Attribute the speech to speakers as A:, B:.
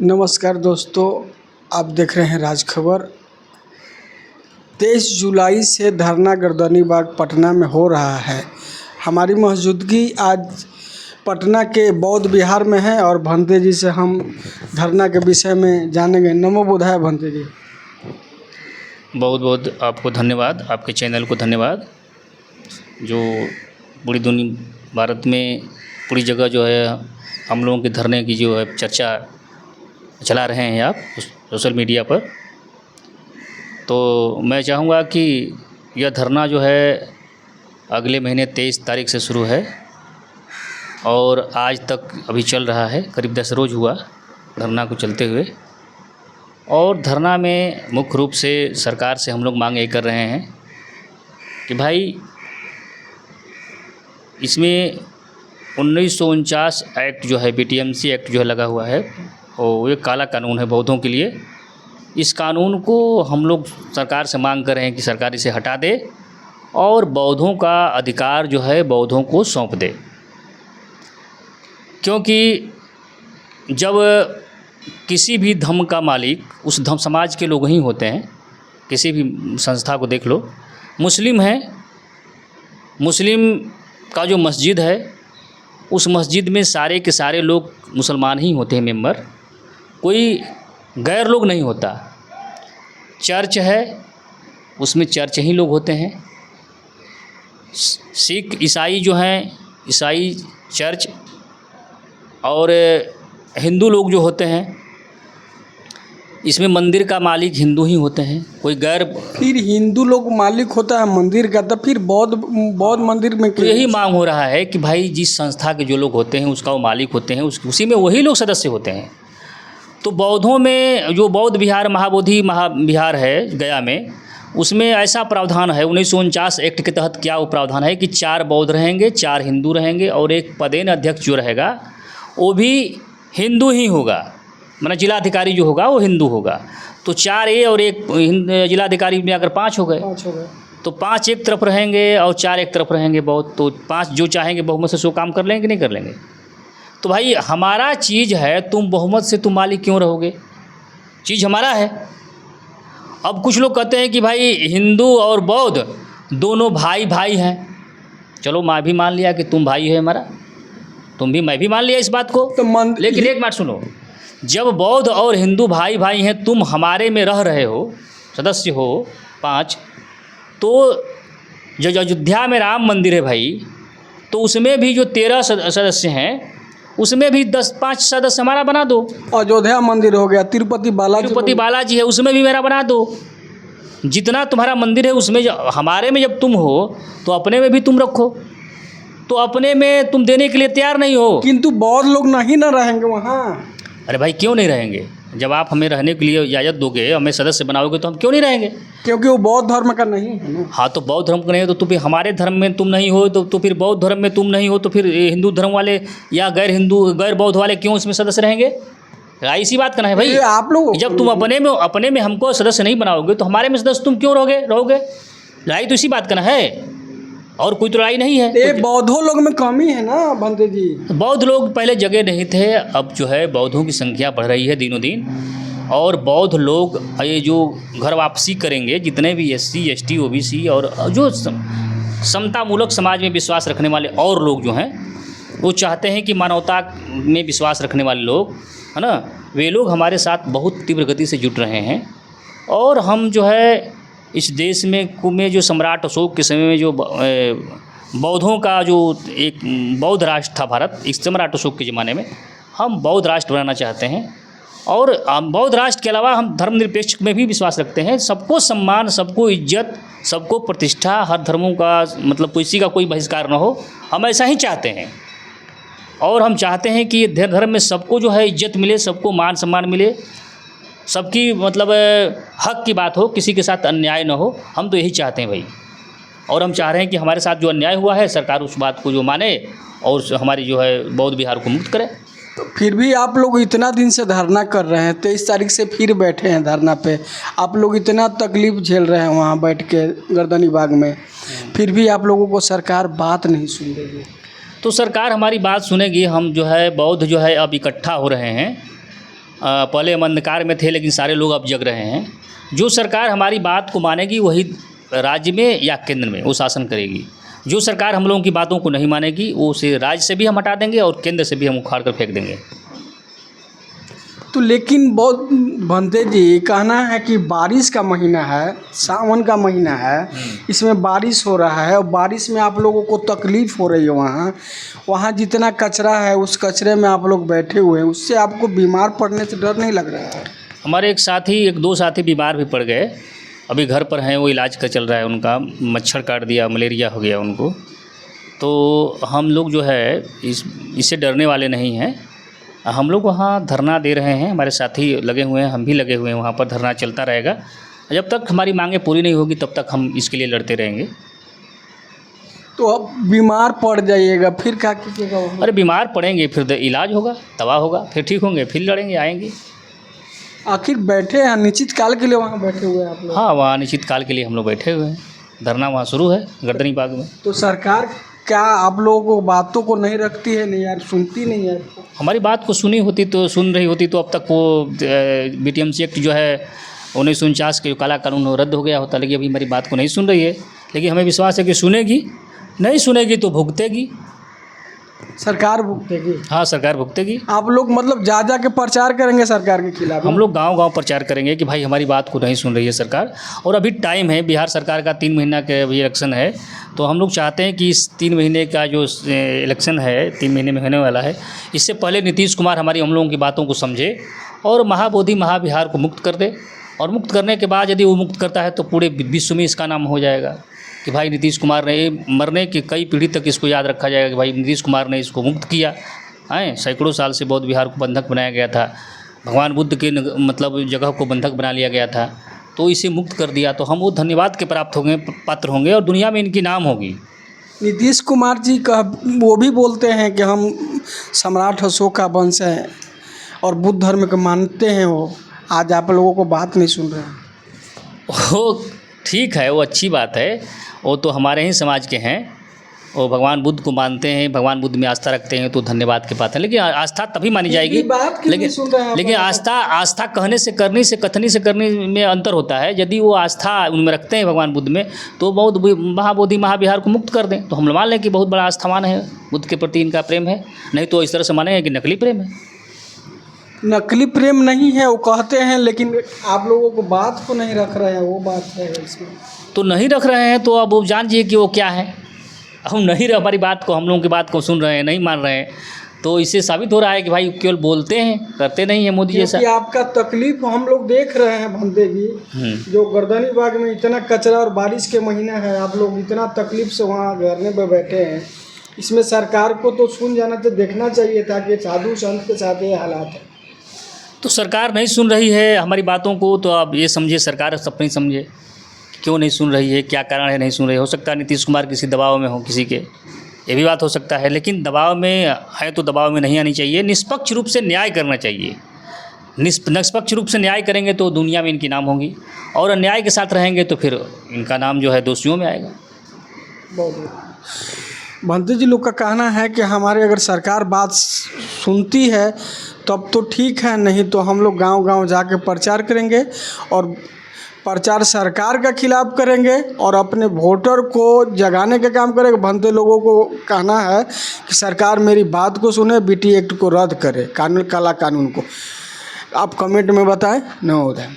A: नमस्कार दोस्तों, आप देख रहे हैं राज खबर। 23 जुलाई से धरना गर्दनी बाग पटना में हो रहा है। हमारी मौजूदगी आज पटना के बौद्ध विहार में है और भंते जी से हम धरना के विषय में जानेंगे। नमो बुद्धाय भंते जी।
B: बहुत बहुत आपको धन्यवाद, आपके चैनल को धन्यवाद। जो पूरी दुनिया भारत में पूरी जगह जो है हम लोगों के धरने की जो है चर्चा चला रहे हैं आप सोशल मीडिया पर। तो मैं चाहूँगा कि यह धरना जो है अगले महीने 23 तारीख से शुरू है और आज तक अभी चल रहा है। करीब 10 रोज़ हुआ धरना को चलते हुए। और धरना में मुख्य रूप से सरकार से हम लोग मांग ये कर रहे हैं कि भाई इसमें 1949 एक्ट जो है BTMC एक्ट जो है लगा हुआ है और ये काला कानून है बौद्धों के लिए। इस कानून को हम लोग सरकार से मांग कर रहे हैं कि सरकार इसे हटा दे और बौद्धों का अधिकार जो है बौद्धों को सौंप दे। क्योंकि जब किसी भी धर्म का मालिक उस धर्म समाज के लोग ही होते हैं। किसी भी संस्था को देख लो, मुस्लिम है, मुस्लिम का जो मस्जिद है उस मस्जिद में सारे के सारे लोग मुसलमान ही होते हैं मेंबर, कोई गैर लोग नहीं होता। चर्च है उसमें चर्च ही लोग होते हैं। सिख ईसाई जो हैं ईसाई चर्च, और हिंदू लोग जो होते हैं इसमें मंदिर का मालिक हिंदू ही होते हैं, कोई गैर।
A: फिर हिंदू लोग मालिक होता है मंदिर का, तो फिर बौद्ध मंदिर में
B: तो यही मांग हो रहा है कि भाई जिस संस्था के जो लोग होते हैं उसका वो मालिक होते हैं, उसी में वही लोग सदस्य होते हैं। तो बौद्धों में जो बौद्ध विहार महाबोधि महाविहार है गया में, उसमें ऐसा प्रावधान है 1949 एक्ट के तहत। क्या वो प्रावधान है कि 4 बौद्ध रहेंगे, 4 हिंदू रहेंगे और एक पदेन अध्यक्ष जो रहेगा वो भी हिंदू ही होगा। मतलब जिलाधिकारी जो होगा वो हिंदू होगा। तो 4 ये और एक जिलाधिकारी में अगर 5 हो गए तो 5 एक तरफ रहेंगे और 4 एक तरफ रहेंगे बौद्ध। तो 5 जो चाहेंगे बहुमत से सो काम कर लेंगे कि नहीं कर लेंगे। तो भाई हमारा चीज़ है, तुम बहुमत से तुम मालिक क्यों रहोगे? चीज़ हमारा है। अब कुछ लोग कहते हैं कि भाई हिंदू और बौद्ध दोनों भाई भाई हैं। चलो मैं भी मान लिया कि तुम भाई है हमारा, तुम भी, मैं भी मान लिया इस बात को। तो लेकिन एक बात सुनो, जब बौद्ध और हिंदू भाई भाई हैं, तुम हमारे में रह रहे हो, सदस्य हो 5, तो जो अयोध्या में राम मंदिर है भाई, तो उसमें भी जो 13 सदस्य हैं उसमें भी 5 सदस्य हमारा बना दो।
A: अयोध्या मंदिर हो गया, तिरुपति बालाजी
B: है उसमें भी मेरा बना दो। जितना तुम्हारा मंदिर है उसमें हमारे में जब तुम हो तो अपने में भी तुम रखो। तो अपने में तुम देने के लिए तैयार नहीं हो,
A: किंतु बौद्ध लोग नहीं ना रहेंगे वहाँ।
B: अरे भाई क्यों नहीं रहेंगे? जब आप हमें रहने के लिए इजाज़त दोगे, हमें सदस्य बनाओगे, तो हम क्यों नहीं रहेंगे?
A: क्योंकि वो बौद्ध धर्म का नहीं है ना।
B: हाँ, तो बौद्ध धर्म का नहीं हो तो फिर हमारे धर्म में तुम नहीं हो, तो फिर बौद्ध धर्म में तुम नहीं हो, तो फिर हिंदू धर्म वाले या गैर बौद्ध वाले क्यों इसमें सदस्य रहेंगे? इसी बात करना है भाई।
A: आप लोग
B: जब तुम अपने में हमको सदस्य नहीं बनाओगे तो हमारे में सदस्य तुम क्यों रहोगे? लड़ाई तो इसी बात करना है, और कोई तो लड़ाई नहीं है।
A: ये बौद्धों लोग में कमी है ना भंते जी।
B: बौद्ध लोग पहले जगह नहीं थे, अब जो है बौद्धों की संख्या बढ़ रही है दिनों दिन। और बौद्ध लोग ये जो घर वापसी करेंगे, जितने भी SC ST OBC और जो समतामूलक समाज में विश्वास रखने वाले और लोग जो हैं, वो चाहते हैं कि मानवता में विश्वास रखने वाले लोग है ना, वे लोग हमारे साथ बहुत तीव्र गति से जुट रहे हैं। और हम जो है इस देश में जो सम्राट अशोक के समय में जो बौद्धों का जो एक बौद्ध राष्ट्र था भारत, इस सम्राट अशोक के ज़माने में हम बौद्ध राष्ट्र बनाना चाहते हैं। और बौद्ध राष्ट्र के अलावा हम धर्मनिरपेक्ष में भी विश्वास रखते हैं। सबको सम्मान, सबको इज्जत, सबको प्रतिष्ठा, हर धर्मों का मतलब किसी का कोई बहिष्कार न हो, हम ऐसा ही चाहते हैं। और हम चाहते हैं कि धर्म में सबको जो है इज्जत मिले, सबको मान सम्मान मिले, सबकी मतलब हक की बात हो, किसी के साथ अन्याय न हो। हम तो यही चाहते हैं भाई। और हम चाह रहे हैं कि हमारे साथ जो अन्याय हुआ है सरकार उस बात को जो माने और हमारी जो है बौद्ध विहार को मुक्त करे।
A: तो फिर भी आप लोग इतना दिन से धरना कर रहे हैं, 23 तारीख से फिर बैठे हैं धरना पे। आप लोग इतना तकलीफ़ झेल रहे हैं वहाँ बैठ के गर्दनी बाग में, फिर भी आप लोगों को सरकार बात नहीं सुन रही है।
B: तो सरकार हमारी बात सुनेगी। हम जो है बौद्ध जो है अब इकट्ठा हो रहे हैं पहले हम अंधकार में थे लेकिन सारे लोग अब जग रहे हैं। जो सरकार हमारी बात को मानेगी वही राज्य में या केंद्र में वो शासन करेगी। जो सरकार हम लोगों की बातों को नहीं मानेगी वो उसे राज्य से भी हम हटा देंगे और केंद्र से भी हम उखाड़ कर फेंक देंगे।
A: तो लेकिन बहुत भंते जी कहना है कि बारिश का महीना है, सावन का महीना है, इसमें बारिश हो रहा है और बारिश में आप लोगों को तकलीफ़ हो रही है। वहाँ जितना कचरा है उस कचरे में आप लोग बैठे हुए हैं, उससे आपको बीमार पड़ने से डर नहीं लग रहा है?
B: हमारे एक दो साथी बीमार भी पड़ गए, अभी घर पर हैं, वो इलाज का चल रहा है उनका। मच्छर काट दिया, मलेरिया हो गया उनको। तो हम लोग जो है इससे डरने वाले नहीं हैं। हम लोग वहाँ धरना दे रहे हैं, हमारे साथी लगे हुए हैं, हम भी लगे हुए हैं, वहाँ पर धरना चलता रहेगा। जब तक हमारी मांगें पूरी नहीं होगी तब तक हम इसके लिए लड़ते रहेंगे।
A: तो अब बीमार पड़ जाइएगा फिर क्या कीजिएगा?
B: अरे बीमार पड़ेंगे फिर इलाज होगा, दवा होगा, फिर ठीक होंगे, फिर लड़ेंगे, आएंगे।
A: आखिर बैठे हैं निश्चित काल के लिए वहाँ बैठे हुए हैं आप लोग?
B: हाँ, वहाँ निश्चित काल के लिए हम लोग बैठे हुए हैं। धरना वहाँ शुरू है गर्दनी बाग में।
A: तो सरकार क्या आप लोगों को बातों को नहीं रखती है? नहीं यार, सुनती नहीं है।
B: हमारी बात को सुन रही होती तो अब तक वो BTMC एक्ट जो है 1949 के जो काला कानून वो रद्द हो गया होता। लेकिन अभी हमारी बात को नहीं सुन रही है, लेकिन हमें विश्वास है कि सुनेगी। नहीं सुनेगी तो भुगतेगी,
A: सरकार भुगतेगी।
B: हाँ, सरकार भुगतेगी।
A: आप लोग मतलब जा के प्रचार करेंगे सरकार के खिलाफ?
B: हम लोग गांव-गांव प्रचार करेंगे कि भाई हमारी बात को नहीं सुन रही है सरकार। और अभी टाइम है, बिहार सरकार का 3 महीना के अभी इलेक्शन है, तो हम लोग चाहते हैं कि इस 3 महीने का जो इलेक्शन है 3 महीने में होने वाला है, इससे पहले नीतीश कुमार हमारी हम लोगों की बातों को समझे और महाबोधि महाविहार को मुक्त कर दे। और मुक्त करने के बाद यदि वो मुक्त करता है तो पूरे विश्व में इसका नाम हो जाएगा कि भाई नीतीश कुमार ने, मरने की कई पीढ़ी तक इसको याद रखा जाएगा कि भाई नीतीश कुमार ने इसको मुक्त किया है। सैकड़ों साल से बौद्ध विहार को बंधक बनाया गया था, भगवान बुद्ध के मतलब जगह को बंधक बना लिया गया था, तो इसे मुक्त कर दिया। तो हम वो धन्यवाद के पात्र होंगे और दुनिया में इनकी नाम होगी।
A: नीतीश कुमार जी का वो भी बोलते हैं कि हम सम्राट अशोक का वंश हैं और बुद्ध धर्म को मानते हैं। वो आज आप लोगों को बात नहीं सुन रहे हैं।
B: वो ठीक है, वो अच्छी बात है, वो तो हमारे ही समाज के हैं, वो भगवान बुद्ध को मानते हैं, भगवान बुद्ध में आस्था रखते हैं, तो धन्यवाद के पात्र हैं। लेकिन आस्था तभी मानी जाएगी, लेकिन आस्था कहने से करने से कथनी से करने में अंतर होता है। यदि वो आस्था उनमें रखते हैं भगवान बुद्ध में तो महाबोधि महाविहार को मुक्त कर दें तो हम मान लें कि बहुत बड़ा आस्थावान है, बुद्ध के प्रति इनका प्रेम है। नहीं तो इस तरह से मानेंगे कि नकली प्रेम है।
A: नकली प्रेम नहीं है वो कहते हैं, लेकिन आप लोगों को बात को नहीं रख रहे हैं, वो बात है इसमें।
B: तो नहीं रख रहे हैं तो अब जान जाइए कि वो क्या है। हम नहीं हमारी बात को, हम लोगों की बात को सुन रहे हैं, नहीं मान रहे हैं, तो इससे साबित हो रहा है कि भाई केवल बोलते हैं, करते नहीं है मोदी जैसा।
A: क्योंकि आपका तकलीफ हम लोग देख रहे हैं भंते जी, जो गर्दनी बाग में इतना कचरा और बारिश के महीना है, आप लोग इतना तकलीफ से वहाँ धरने पर बैठे हैं। इसमें सरकार को तो सुन जाना तो देखना चाहिए था कि साधु संत के साथ ये हालात है।
B: तो सरकार नहीं सुन रही है हमारी बातों को, तो आप ये समझिए सरकार अपनी समझे क्यों नहीं सुन रही है, क्या कारण है नहीं सुन रही है। हो सकता है नीतीश कुमार किसी दबाव में हो किसी के, ये भी बात हो सकता है। लेकिन दबाव में है तो दबाव में नहीं आनी चाहिए, निष्पक्ष रूप से न्याय करना चाहिए। निष्पक्ष रूप से न्याय करेंगे तो दुनिया में इनकी नाम होगी, और अन्याय के साथ रहेंगे तो फिर इनका नाम जो है दोषियों में आएगा।
A: बहुत भंते जी लोग का कहना है कि हमारे अगर सरकार बात सुनती है तब तो ठीक है, नहीं तो हम लोग गांव-गांव जाके प्रचार करेंगे और प्रचार सरकार के खिलाफ करेंगे और अपने वोटर को जगाने का काम करेंगे। भंते लोगों को कहना है कि सरकार मेरी बात को सुने, BT एक्ट को रद्द करे, काला कानून को। आप कमेंट में बताएं। नमोदय।